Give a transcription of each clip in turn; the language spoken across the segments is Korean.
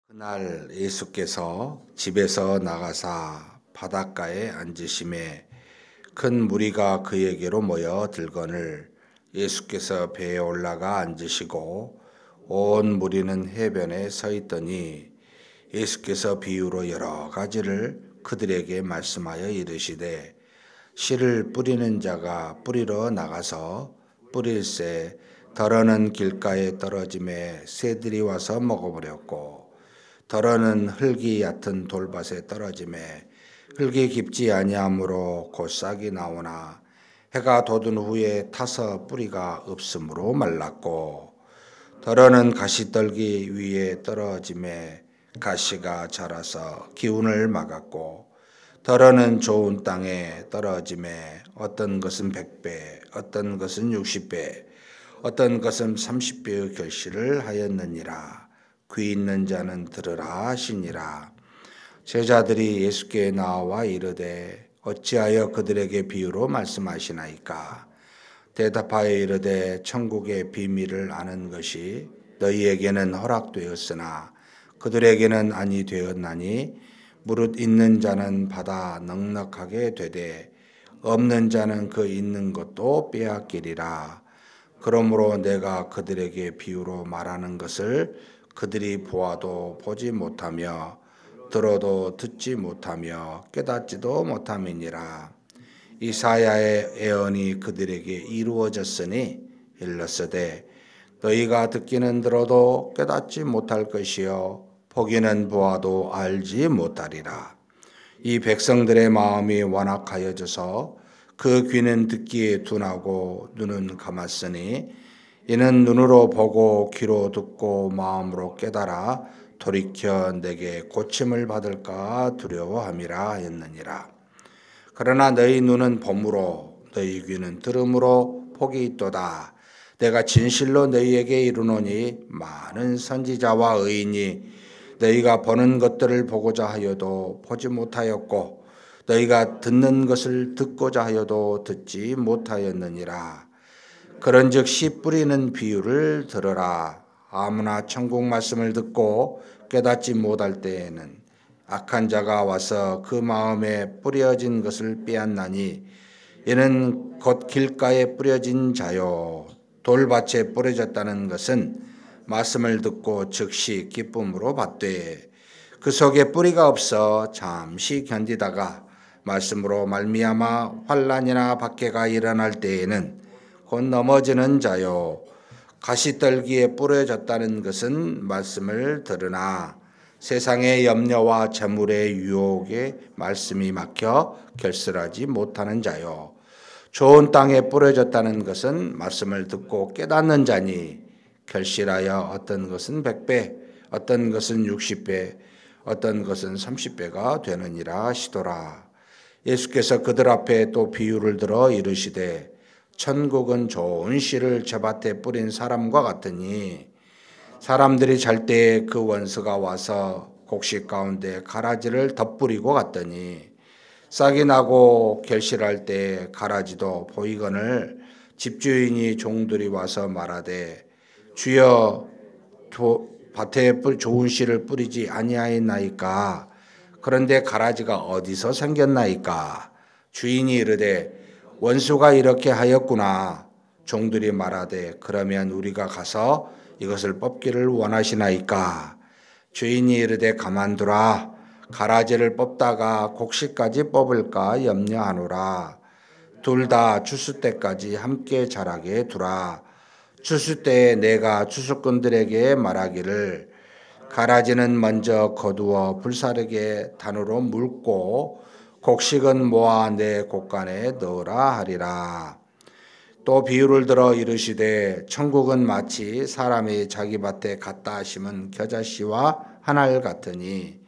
그날 예수께서 집에서 나가사 바닷가에 앉으심에 큰 무리가 그에게로 모여 들거늘 예수께서 배에 올라가 앉으시고 온 무리는 해변에 서 있더니 예수께서 비유로 여러 가지를 그들에게 말씀하여 이르시되 씨를 뿌리는 자가 뿌리러 나가서 뿌릴새 덜어는 길가에 떨어짐에 새들이 와서 먹어버렸고 덜어는 흙이 얕은 돌밭에 떨어짐에 흙이 깊지 아니하므로 곧 싹이 나오나 해가 돋은 후에 타서 뿌리가 없으므로 말랐고 덜어는 가시떨기 위에 떨어짐에 가시가 자라서 기운을 막았고 덜어는 좋은 땅에 떨어짐에 어떤 것은 100배 어떤 것은 60배 어떤 것은 30배의 결실을 하였느니라. 귀 있는 자는 들으라 하시니라. 제자들이 예수께 나와 이르되 어찌하여 그들에게 비유로 말씀하시나이까. 대답하여 이르되 천국의 비밀을 아는 것이 너희에게는 허락되었으나 그들에게는 아니 되었나니 무릇 있는 자는 받아 넉넉하게 되되 없는 자는 그 있는 것도 빼앗기리라. 그러므로 내가 그들에게 비유로 말하는 것을 그들이 보아도 보지 못하며 들어도 듣지 못하며 깨닫지도 못함이니라. 이사야의 예언이 그들에게 이루어졌으니 일렀으되 너희가 듣기는 들어도 깨닫지 못할 것이요 보기는 보아도 알지 못하리라. 이 백성들의 마음이 완악하여져서 그 귀는 듣기에 둔하고 눈은 감았으니 이는 눈으로 보고 귀로 듣고 마음으로 깨달아 돌이켜 내게 고침을 받을까 두려워함이라 했느니라. 그러나 너희 눈은 봄으로 너희 귀는 들음으로 복이 있도다. 내가 진실로 너희에게 이르노니 많은 선지자와 의인이 너희가 보는 것들을 보고자 하여도 보지 못하였고 너희가 듣는 것을 듣고자 하여도 듣지 못하였느니라. 그런즉 씨 뿌리는 비유를 들으라. 아무나 천국 말씀을 듣고 깨닫지 못할 때에는 악한 자가 와서 그 마음에 뿌려진 것을 빼앗나니 이는 곧 길가에 뿌려진 자요 돌밭에 뿌려졌다는 것은 말씀을 듣고 즉시 기쁨으로 받되 그 속에 뿌리가 없어 잠시 견디다가 말씀으로 말미암아 환난이나 박해가 일어날 때에는 곧 넘어지는 자요 가시떨기에 뿌려졌다는 것은 말씀을 들으나 세상의 염려와 재물의 유혹에 말씀이 막혀 결실하지 못하는 자요 좋은 땅에 뿌려졌다는 것은 말씀을 듣고 깨닫는 자니 결실하여 어떤 것은 100배 어떤 것은 60배 어떤 것은 30배가 되느니라 하시더라. 예수께서 그들 앞에 또 비유를 들어 이르시되 천국은 좋은 씨를 젖밭에 뿌린 사람과 같으니 사람들이 잘 때에 그 원수가 와서 곡식 가운데 가라지를 덧뿌리고 갔더니 싹이 나고 결실할 때 가라지도 보이거늘 집주인이 종들이 와서 말하되 주여 밭에 좋은 씨를 뿌리지 아니하였나이까. 그런데 가라지가 어디서 생겼나이까. 주인이 이르되 원수가 이렇게 하였구나. 종들이 말하되 그러면 우리가 가서 이것을 뽑기를 원하시나이까. 주인이 이르되 가만두라. 가라지를 뽑다가 곡식까지 뽑을까 염려하노라. 둘 다 추수 때까지 함께 자라게 두라. 추수 때에 내가 추수꾼들에게 말하기를 가라지는 먼저 거두어 불사르게 단으로 묽고 곡식은 모아 내 곡간에 넣으라 하리라. 또 비유를 들어 이르시되 천국은 마치 사람이 자기 밭에 갖다 심은 겨자씨와 한알 같으니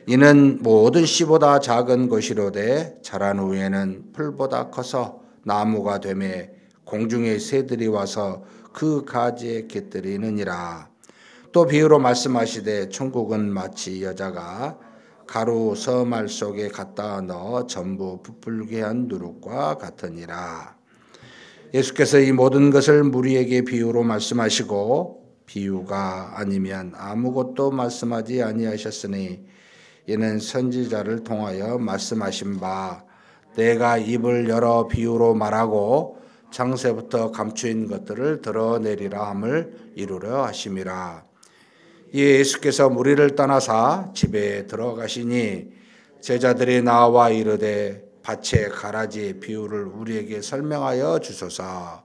이는 모든 씨보다 작은 것이로되 자란 후에는 풀보다 커서 나무가 되매 공중의 새들이 와서 그 가지에 깃들이느니라. 또 비유로 말씀하시되 천국은 마치 여자가 가루 서말 속에 갖다 넣어 전부 부풀게 한 누룩과 같으니라. 예수께서 이 모든 것을 무리에게 비유로 말씀하시고 비유가 아니면 아무것도 말씀하지 아니하셨으니 이는 선지자를 통하여 말씀하신 바 내가 입을 열어 비유로 말하고 창세부터 감추인 것들을 드러내리라 함을 이루려 하심이라. 예수께서 무리를 떠나사 집에 들어가시니 제자들이 나와 이르되 밭의 가라지의 비유를 우리에게 설명하여 주소서.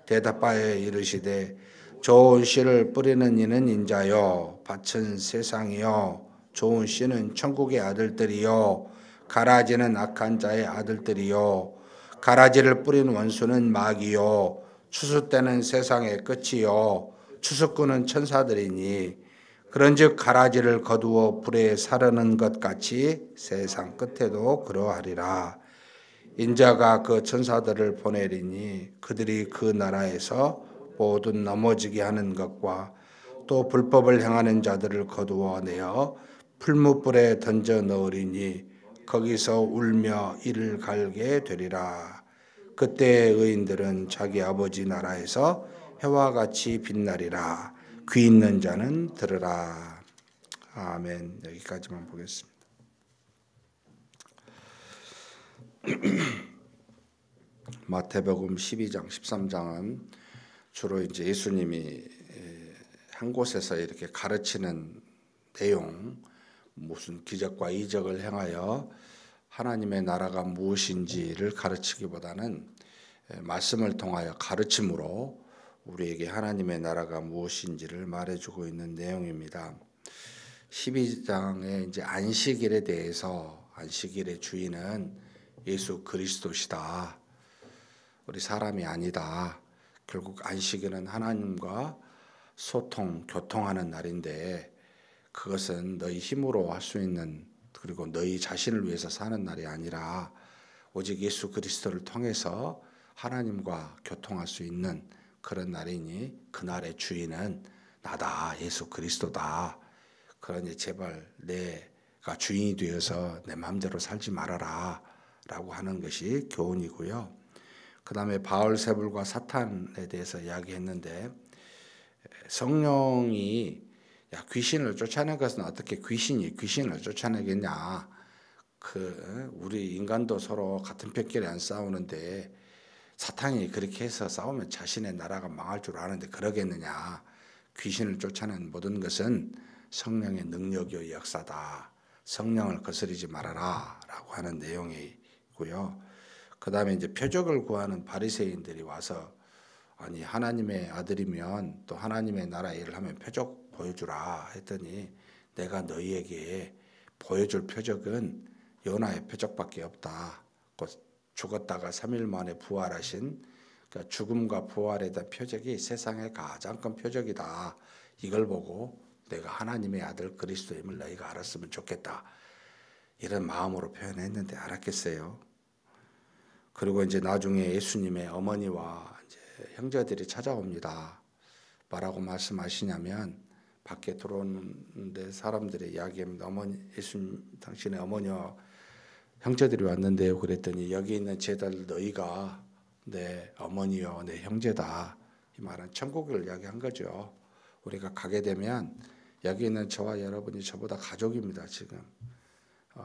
대답하여 이르시되 좋은 씨를 뿌리는 이는 인자요 밭은 세상이요 좋은 씨는 천국의 아들들이요 가라지는 악한 자의 아들들이요 가라지를 뿌린 원수는 마귀요 추수 때는 세상의 끝이요 추수꾼은 천사들이니 그런즉 가라지를 거두어 불에 사르는 것 같이 세상 끝에도 그러하리라. 인자가 그 천사들을 보내리니 그들이 그 나라에서 모든 넘어지게 하는 것과 또 불법을 행하는 자들을 거두어 내어 풀무불에 던져 넣으리니 거기서 울며 이를 갈게 되리라. 그때 의인들은 자기 아버지 나라에서 해와 같이 빛나리라. 귀 있는 자는 들으라. 아멘. 여기까지만 보겠습니다. 마태복음 12장, 13장은 주로 이제 예수님이 한 곳에서 이렇게 가르치는 내용, 무슨 기적과 이적을 행하여 하나님의 나라가 무엇인지를 가르치기보다는 말씀을 통하여 가르침으로 우리에게 하나님의 나라가 무엇인지를 말해주고 있는 내용입니다. 12장에 이제 안식일에 대해서 안식일의 주인은 예수 그리스도시다. 우리 사람이 아니다. 결국 안식일은 하나님과 소통, 교통하는 날인데 그것은 너희 힘으로 할 수 있는 그리고 너희 자신을 위해서 사는 날이 아니라 오직 예수 그리스도를 통해서 하나님과 교통할 수 있는 그런 날이니 그날의 주인은 나다. 예수 그리스도다. 그러니 제발 내가 주인이 되어서 내 마음대로 살지 말아라 라고 하는 것이 교훈이고요. 그 다음에 바알세불과 사탄에 대해서 이야기했는데 성령이 귀신을 쫓아낸 것은 어떻게 귀신이 귀신을 쫓아내겠냐. 우리 인간도 서로 같은 편끼리 안 싸우는데 사탄이 그렇게 해서 싸우면 자신의 나라가 망할 줄 아는데 그러겠느냐. 귀신을 쫓아낸 모든 것은 성령의 능력이요 역사다. 성령을 거스르지 말아라 라고 하는 내용이고요. 그 다음에 이제 표적을 구하는 바리새인들이 와서 아니 하나님의 아들이면 또 하나님의 나라 일을 하면 표적 보여주라 했더니 내가 너희에게 보여줄 표적은 요나의 표적밖에 없다. 죽었다가 3일 만에 부활하신 그러니까 죽음과 부활에 대한 표적이 세상의 가장 큰 표적이다. 이걸 보고 내가 하나님의 아들 그리스도임을 너희가 알았으면 좋겠다. 이런 마음으로 표현했는데 알았겠어요? 그리고 이제 나중에 예수님의 어머니와 이제 형제들이 찾아옵니다. 뭐라고 말씀하시냐면 밖에 들어오는데 사람들의 이야기입니다. 예수님 당신의 어머니와 형제들이 왔는데요. 그랬더니 여기 있는 쟤들 너희가 내 어머니요 내 형제다. 이 말은 천국을 이야기한 거죠. 우리가 가게 되면 여기 있는 저와 여러분이 저보다 가족입니다. 지금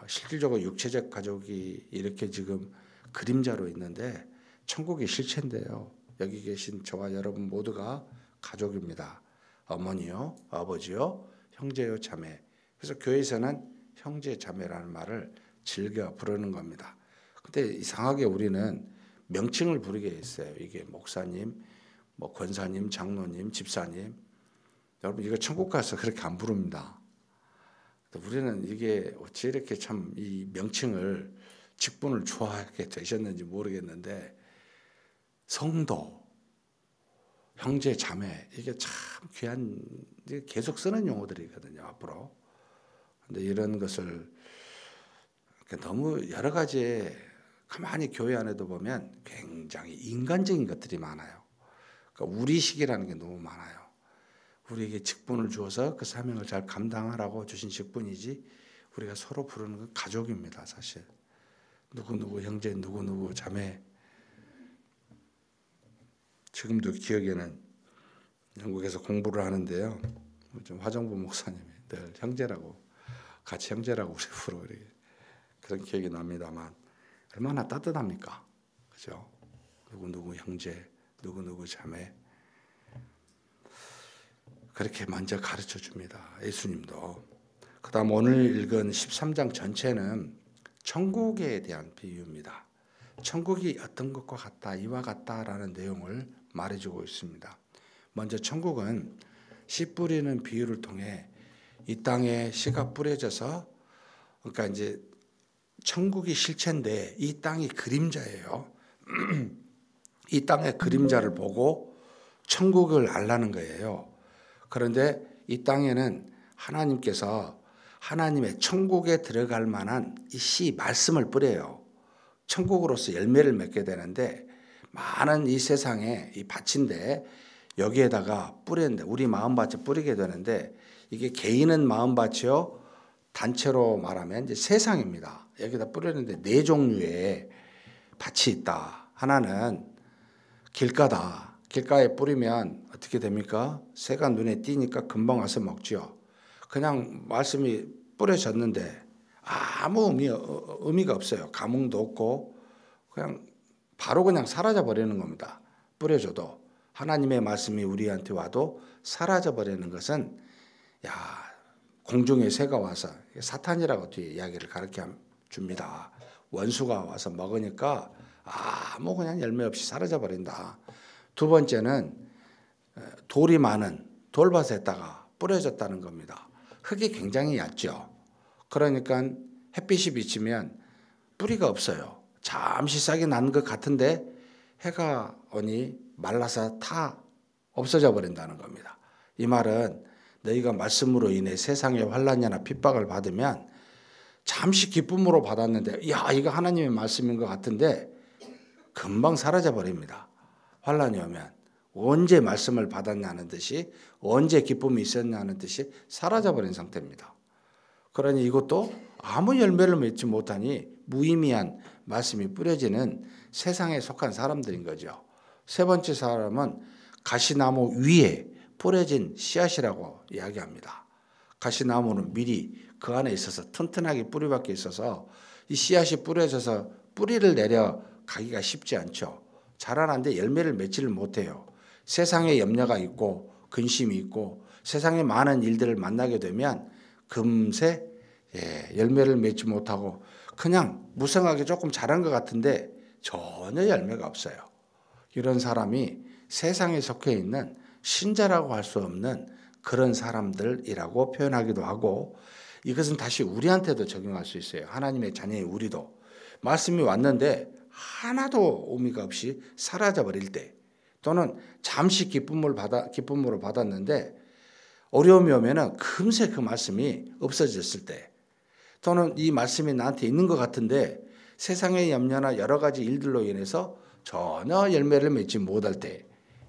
실질적으로 육체적 가족이 이렇게 지금 그림자로 있는데 천국이 실체인데요. 여기 계신 저와 여러분 모두가 가족입니다. 어머니요, 아버지요, 형제요, 자매. 그래서 교회에서는 형제, 자매라는 말을 즐겨 부르는 겁니다. 근데 이상하게 우리는 명칭을 부르게 했어요. 이게 목사님, 뭐 권사님, 장로님, 집사님. 여러분 이거 천국 가서 그렇게 안 부릅니다. 우리는 이게 어찌 이렇게 참 이 명칭을 직분을 좋아하게 되셨는지 모르겠는데 성도, 형제, 자매 이게 참 귀한 계속 쓰는 용어들이거든요. 앞으로. 근데 이런 것을 너무 여러 가지 가만히 교회 안에도 보면 굉장히 인간적인 것들이 많아요. 그러니까 우리식이라는 게 너무 많아요. 우리에게 직분을 주어서 그 사명을 잘 감당하라고 주신 직분이지 우리가 서로 부르는 건 가족입니다. 사실 누구누구 형제 누구누구 자매 지금도 기억에는 영국에서 공부를 하는데요. 좀 화정부 목사님이 늘 형제라고, 같이 형제라고 우리 부르고 그런 기억이 납니다만 얼마나 따뜻합니까? 그죠? 누구누구 형제, 누구누구 자매. 그렇게 먼저 가르쳐 줍니다. 예수님도. 그 다음 오늘 읽은 13장 전체는 천국에 대한 비유입니다. 천국이 어떤 것과 같다, 이와 같다라는 내용을 말해주고 있습니다. 먼저 천국은 씨 뿌리는 비유를 통해 이 땅에 씨가 뿌려져서, 그러니까 이제 천국이 실체인데 이 땅이 그림자예요. 이 땅의 그림자를 보고 천국을 알라는 거예요. 그런데 이 땅에는 하나님께서 하나님의 천국에 들어갈 만한 이 씨 말씀을 뿌려요. 천국으로서 열매를 맺게 되는데 많은 이 세상에 이 밭인데 여기에다가 뿌리는데 우리 마음밭에 뿌리게 되는데 이게 개인은 마음밭이요. 단체로 말하면 이제 세상입니다. 여기다 뿌리는데 네 종류의 밭이 있다. 하나는 길가다. 길가에 뿌리면 어떻게 됩니까? 새가 눈에 띄니까 금방 와서 먹지요. 그냥 말씀이 뿌려졌는데 아무 의미가 없어요. 감흥도 없고 그냥 바로 그냥 사라져 버리는 겁니다. 뿌려줘도 하나님의 말씀이 우리한테 와도 사라져 버리는 것은 공중의 새가 와서 사탄이라고 뒤에 이야기를 가르쳐 줍니다. 원수가 와서 먹으니까 아무 그냥 열매 없이 사라져 버린다. 두 번째는 돌이 많은 돌밭에다가 뿌려졌다는 겁니다. 흙이 굉장히 얕죠. 그러니까 햇빛이 비치면 뿌리가 없어요. 잠시 싹이 난 것 같은데 해가 오니 말라서 다 없어져 버린다는 겁니다. 이 말은 너희가 말씀으로 인해 세상의 환난이나 핍박을 받으면 잠시 기쁨으로 받았는데 이거 하나님의 말씀인 것 같은데 금방 사라져 버립니다. 환난이 오면 언제 말씀을 받았냐는 듯이 언제 기쁨이 있었냐는 듯이 사라져 버린 상태입니다. 그러니 이것도 아무 열매를 맺지 못하니 무의미한 말씀이 뿌려지는 세상에 속한 사람들인 거죠. 세 번째 사람은 가시나무 위에 뿌려진 씨앗이라고 이야기합니다. 가시나무는 미리 그 안에 있어서 튼튼하게 뿌리 박혀 있어서 이 씨앗이 뿌려져서 뿌리를 내려가기가 쉽지 않죠. 자라는데 열매를 맺지를 못해요. 세상에 염려가 있고 근심이 있고 세상에 많은 일들을 만나게 되면 금세 열매를 맺지 못하고 그냥 무성하게 조금 자란 것 같은데 전혀 열매가 없어요. 이런 사람이 세상에 속해 있는 신자라고 할 수 없는 그런 사람들이라고 표현하기도 하고 이것은 다시 우리한테도 적용할 수 있어요. 하나님의 자녀인 우리도 말씀이 왔는데 하나도 의미가 없이 사라져버릴 때 또는 잠시 기쁨으로 받았는데 어려움이 오면 금세 그 말씀이 없어졌을 때 또는 이 말씀이 나한테 있는 것 같은데 세상의 염려나 여러 가지 일들로 인해서 전혀 열매를 맺지 못할 때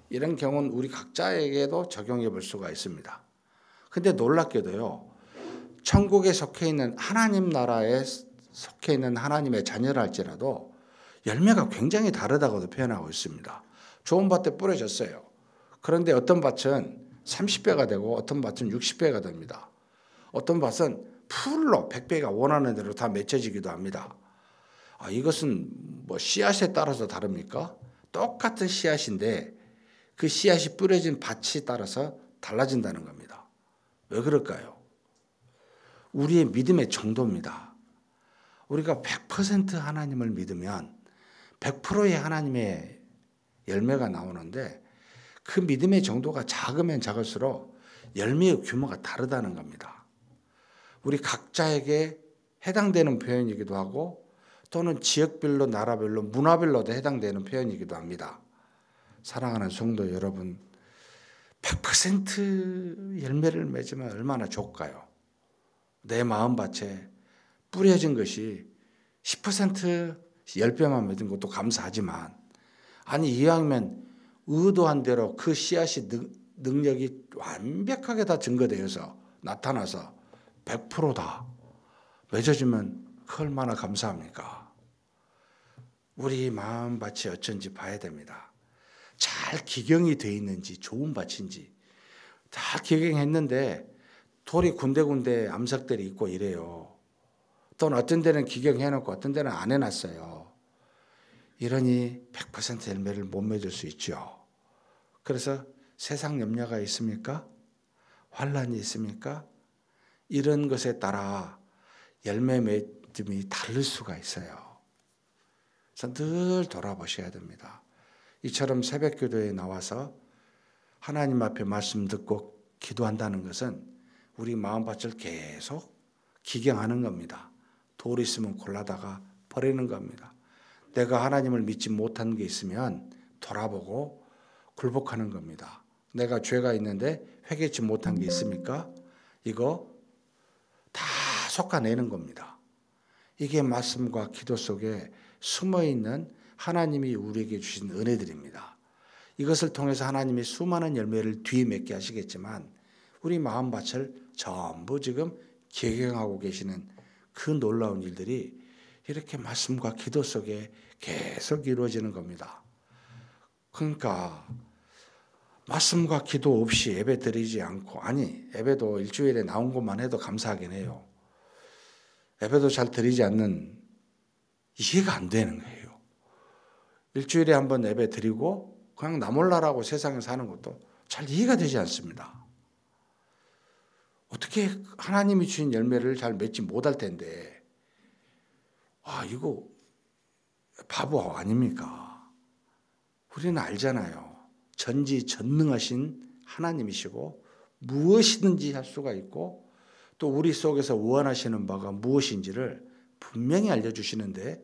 이런 경우는 우리 각자에게도 적용해 볼 수가 있습니다. 근데 놀랍게도요. 천국에 속해 있는 하나님 나라에 속해 있는 하나님의 자녀라 할지라도 열매가 굉장히 다르다고도 표현하고 있습니다. 좋은 밭에 뿌려졌어요. 그런데 어떤 밭은 30배가 되고 어떤 밭은 60배가 됩니다. 어떤 밭은 풀로 100배가 원하는 대로 다 맺혀지기도 합니다. 이것은 뭐 씨앗에 따라서 다릅니까? 똑같은 씨앗인데 그 씨앗이 뿌려진 밭이 따라서 달라진다는 겁니다. 왜 그럴까요? 우리의 믿음의 정도입니다. 우리가 100% 하나님을 믿으면 100%의 하나님의 열매가 나오는데 그 믿음의 정도가 작으면 작을수록 열매의 규모가 다르다는 겁니다. 우리 각자에게 해당되는 표현이기도 하고 또는 지역별로 나라별로 문화별로도 해당되는 표현이기도 합니다. 사랑하는 성도 여러분 100% 열매를 맺으면 얼마나 좋을까요? 내 마음밭에 뿌려진 것이 10% 10배만 맺은 것도 감사하지만 이왕이면 의도한 대로 그 씨앗이 능력이 완벽하게 다 증거되어서 나타나서 100%다 맺어지면 그 얼마나 감사합니까? 우리 마음밭이 어쩐지 봐야 됩니다. 잘 기경이 되어 있는지 좋은 밭인지 잘 기경했는데 돌이 군데군데 암석들이 있고 이래요. 또는 어떤 데는 기경해놓고 어떤 데는 안 해놨어요. 이러니 100% 열매를 못 맺을 수 있죠. 그래서 세상 염려가 있습니까? 환란이 있습니까? 이런 것에 따라 열매 맺음이 다를 수가 있어요. 그래서 늘 돌아보셔야 됩니다. 이처럼 새벽 기도에 나와서 하나님 앞에 말씀 듣고 기도한다는 것은 우리 마음밭을 계속 기경하는 겁니다. 돌 있으면 골라다가 버리는 겁니다. 내가 하나님을 믿지 못한 게 있으면 돌아보고 굴복하는 겁니다. 내가 죄가 있는데 회개치 못한 게 있습니까? 이거 다 솎아내는 겁니다. 이게 말씀과 기도 속에 숨어있는 하나님이 우리에게 주신 은혜들입니다. 이것을 통해서 하나님이 수많은 열매를 뒤에 맺게 하시겠지만 우리 마음밭을 전부 지금 개경하고 계시는 그 놀라운 일들이 이렇게 말씀과 기도 속에 계속 이루어지는 겁니다. 그러니까 말씀과 기도 없이 예배 드리지 않고, 아니 예배도 일주일에 나온 것만 해도 감사하긴 해요. 예배도 잘 드리지 않는, 이해가 안 되는 거예요. 일주일에 한 번 예배 드리고 그냥 나 몰라라고 세상에 사는 것도 잘 이해가 되지 않습니다. 어떻게 하나님이 주신 열매를 잘 맺지 못할 텐데, 이거 바보 아닙니까? 우리는 알잖아요. 전지전능하신 하나님이시고 무엇이든지 할 수가 있고 또 우리 속에서 원하시는 바가 무엇인지를 분명히 알려주시는데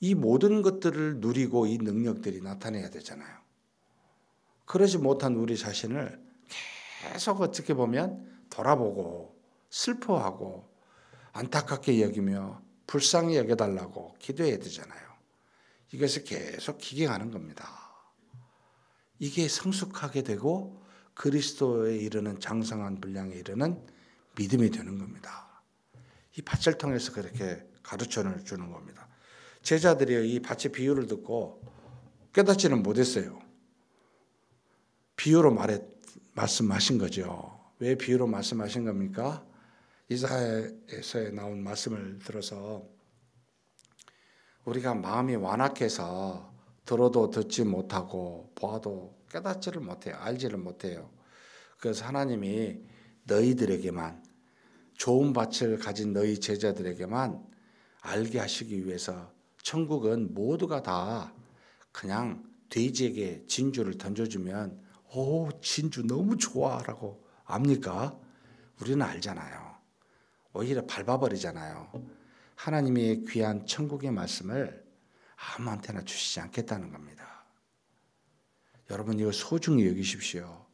이 모든 것들을 누리고 이 능력들이 나타내야 되잖아요. 그러지 못한 우리 자신을 계속 어떻게 보면 돌아보고 슬퍼하고 안타깝게 여기며 불쌍히 여겨달라고 기도해야 되잖아요. 이것을 계속 기경하는 겁니다. 이게 성숙하게 되고 그리스도에 이르는 장성한 분량에 이르는 믿음이 되는 겁니다. 이 밭을 통해서 그렇게 가르쳐 주는 겁니다. 제자들이 이 밭의 비유를 듣고 깨닫지는 못했어요. 비유로 말씀하신 거죠. 왜 비유로 말씀하신 겁니까? 이사야에서 나온 말씀을 들어서 우리가 마음이 완악해서 들어도 듣지 못하고 보아도 깨닫지를 못해요. 알지를 못해요. 그래서 하나님이 너희들에게만, 좋은 밭을 가진 너희 제자들에게만 알게 하시기 위해서 천국은 모두가 다 그냥 돼지에게 진주를 던져주면 진주 너무 좋아라고 압니까? 우리는 알잖아요. 오히려 밟아버리잖아요. 하나님의 귀한 천국의 말씀을 아무한테나 주시지 않겠다는 겁니다. 여러분 이거 소중히 여기십시오.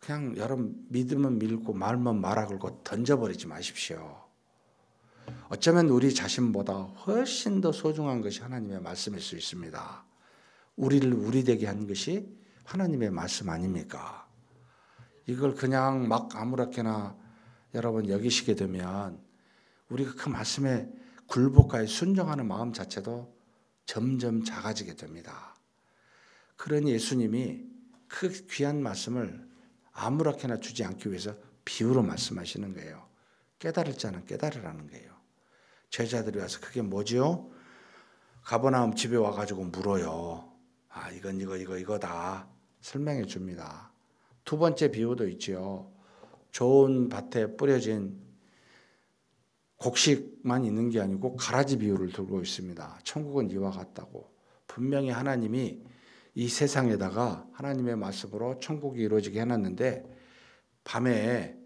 그냥 여러분 믿으면 밀고 말면 말아 걸고 던져버리지 마십시오. 어쩌면 우리 자신보다 훨씬 더 소중한 것이 하나님의 말씀일 수 있습니다. 우리를 우리 되게 한 것이 하나님의 말씀 아닙니까? 이걸 그냥 막 아무렇게나 여러분 여기시게 되면 우리가 그 말씀에 굴복하여 순종하는 마음 자체도 점점 작아지게 됩니다. 그러니 예수님이 그 귀한 말씀을 아무렇게나 주지 않기 위해서 비유로 말씀하시는 거예요. 깨달을 자는 깨달으라는 거예요. 제자들이 와서 그게 뭐지요? 가버나움 집에 와가지고 물어요. 이건 이거다 설명해 줍니다. 두 번째 비유도 있지요. 좋은 밭에 뿌려진 곡식만 있는 게 아니고 가라지 비유를 들고 있습니다. 천국은 이와 같다고. 분명히 하나님이 이 세상에다가 하나님의 말씀으로 천국이 이루어지게 해놨는데 밤에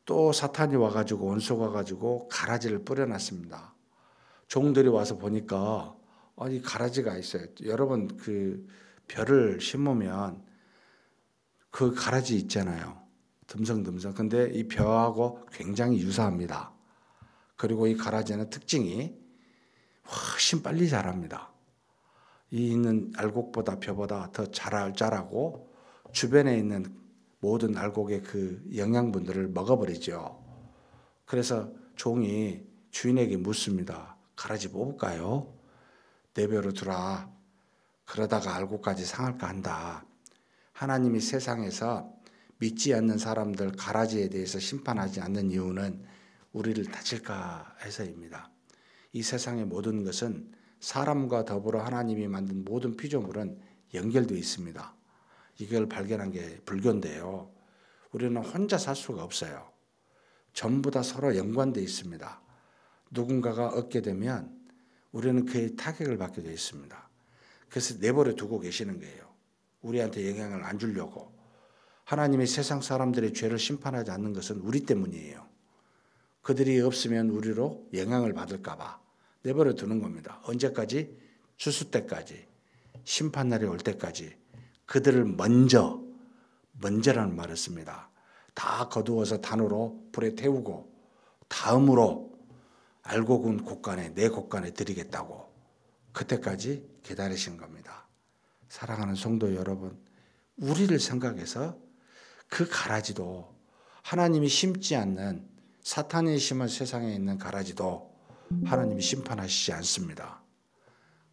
또 사탄이 와가지고 원수가 와가지고 가라지를 뿌려놨습니다. 종들이 와서 보니까 이 가라지가 있어요. 여러분 그 벼를 심으면 그 가라지 있잖아요. 듬성듬성. 근데 이 벼하고 굉장히 유사합니다. 그리고 이 가라지는 특징이 훨씬 빨리 자랍니다. 이 있는 알곡보다 벼보다 더 자라고 주변에 있는 모든 알곡의 그 영양분들을 먹어버리죠. 그래서 종이 주인에게 묻습니다. 가라지 뽑을까요? 내 벼로 두라. 그러다가 알곡까지 상할까 한다. 하나님이 세상에서 믿지 않는 사람들 가라지에 대해서 심판하지 않는 이유는 우리를 다칠까 해서입니다. 이 세상의 모든 것은 사람과 더불어 하나님이 만든 모든 피조물은 연결되어 있습니다. 이걸 발견한 게 불교인데요. 우리는 혼자 살 수가 없어요. 전부 다 서로 연관되어 있습니다. 누군가가 얻게 되면 우리는 그의 타격을 받게 되어 있습니다. 그래서 내버려 두고 계시는 거예요. 우리한테 영향을 안 주려고. 하나님이 세상 사람들의 죄를 심판하지 않는 것은 우리 때문이에요. 그들이 없으면 우리로 영향을 받을까 봐 내버려 두는 겁니다. 언제까지? 추수 때까지, 심판날이 올 때까지 그들을 먼저라는 말을 씁니다. 다 거두어서 단으로 불에 태우고 다음으로 알고 군 곳간에 내 곳간에 드리겠다고 그때까지 기다리신 겁니다. 사랑하는 성도 여러분, 우리를 생각해서 그 가라지도 하나님이 심지 않는 사탄이 심은 세상에 있는 가라지도 하나님이 심판하시지 않습니다.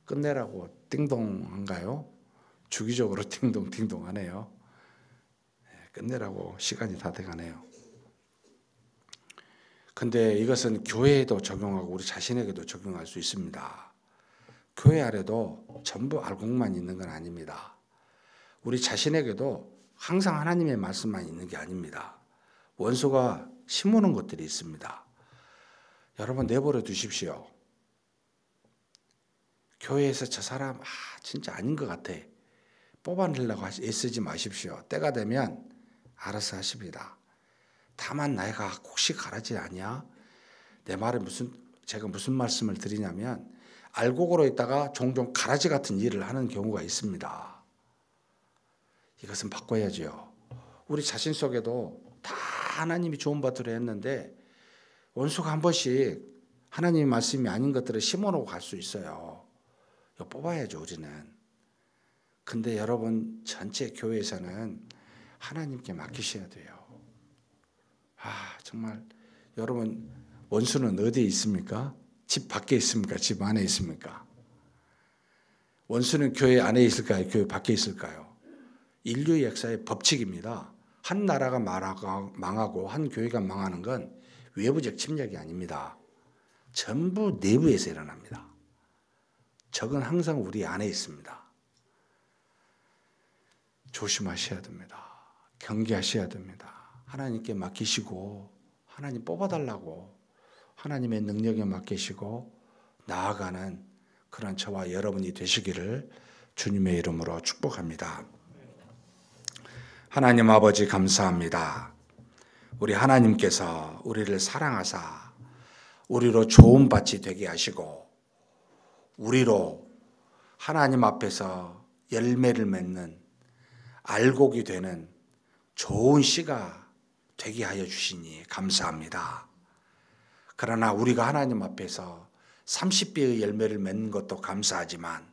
끝내라고 띵동한가요? 주기적으로 띵동하네요. 끝내라고 시간이 다 돼가네요. 근데 이것은 교회에도 적용하고 우리 자신에게도 적용할 수 있습니다. 교회 안에도 전부 알곡만 있는 건 아닙니다. 우리 자신에게도 항상 하나님의 말씀만 있는 게 아닙니다. 원수가 심어놓은 것들이 있습니다. 여러분 내버려 두십시오. 교회에서 저 사람 진짜 아닌 것 같아. 뽑아내려고 애쓰지 마십시오. 때가 되면 알아서 하십니다. 다만 내가 혹시 가라지 아니야? 내 말에 제가 무슨 말씀을 드리냐면 알곡으로 있다가 종종 가라지 같은 일을 하는 경우가 있습니다. 이것은 바꿔야죠. 우리 자신 속에도 다 하나님이 좋은 밭으로 했는데 원수가 한 번씩 하나님의 말씀이 아닌 것들을 심어놓고 갈 수 있어요. 이거 뽑아야죠, 우리는. 근데 여러분 전체 교회에서는 하나님께 맡기셔야 돼요. 정말 여러분 원수는 어디에 있습니까? 집 밖에 있습니까? 집 안에 있습니까? 원수는 교회 안에 있을까요? 교회 밖에 있을까요? 인류 역사의 법칙입니다. 한 나라가 망하고 한 교회가 망하는 건 외부적 침략이 아닙니다. 전부 내부에서 일어납니다. 적은 항상 우리 안에 있습니다. 조심하셔야 됩니다. 경계하셔야 됩니다. 하나님께 맡기시고 하나님 뽑아달라고 하나님의 능력에 맡기시고 나아가는 그런 저와 여러분이 되시기를 주님의 이름으로 축복합니다. 하나님 아버지 감사합니다. 우리 하나님께서 우리를 사랑하사 우리로 좋은 밭이 되게 하시고 우리로 하나님 앞에서 열매를 맺는 알곡이 되는 좋은 씨가 되게 하여 주시니 감사합니다. 그러나 우리가 하나님 앞에서 30배의 열매를 맺는 것도 감사하지만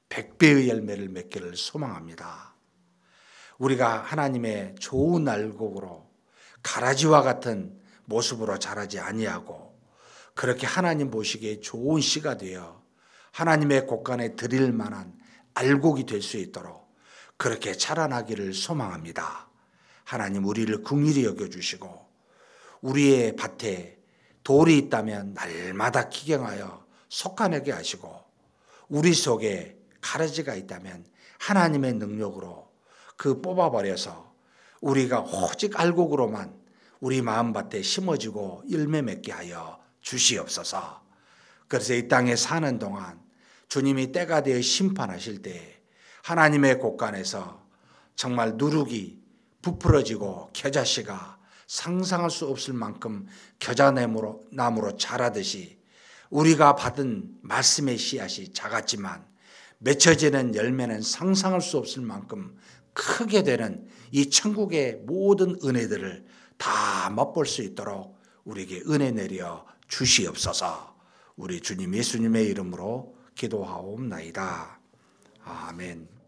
100배의 열매를 맺기를 소망합니다. 우리가 하나님의 좋은 알곡으로 가라지와 같은 모습으로 자라지 아니하고 그렇게 하나님 보시기에 좋은 씨가 되어 하나님의 곳간에 드릴 만한 알곡이 될 수 있도록 그렇게 자라나기를 소망합니다. 하나님 우리를 긍휼히 여겨주시고 우리의 밭에 돌이 있다면 날마다 기경하여 솎아내게 하시고 우리 속에 가라지가 있다면 하나님의 능력으로 그 뽑아버려서 우리가 오직 알곡으로만 우리 마음밭에 심어지고 열매 맺게 하여 주시옵소서. 그래서 이 땅에 사는 동안 주님이 때가 되어 심판하실 때 하나님의 곳간에서 정말 누룩이 부풀어지고 겨자씨가 상상할 수 없을 만큼 겨자나무로 자라듯이 우리가 받은 말씀의 씨앗이 작았지만 맺혀지는 열매는 상상할 수 없을 만큼 크게 되는 이 천국의 모든 은혜들을 다 맛볼 수 있도록 우리에게 은혜 내려 주시옵소서. 우리 주님 예수님의 이름으로 기도하옵나이다. 아멘.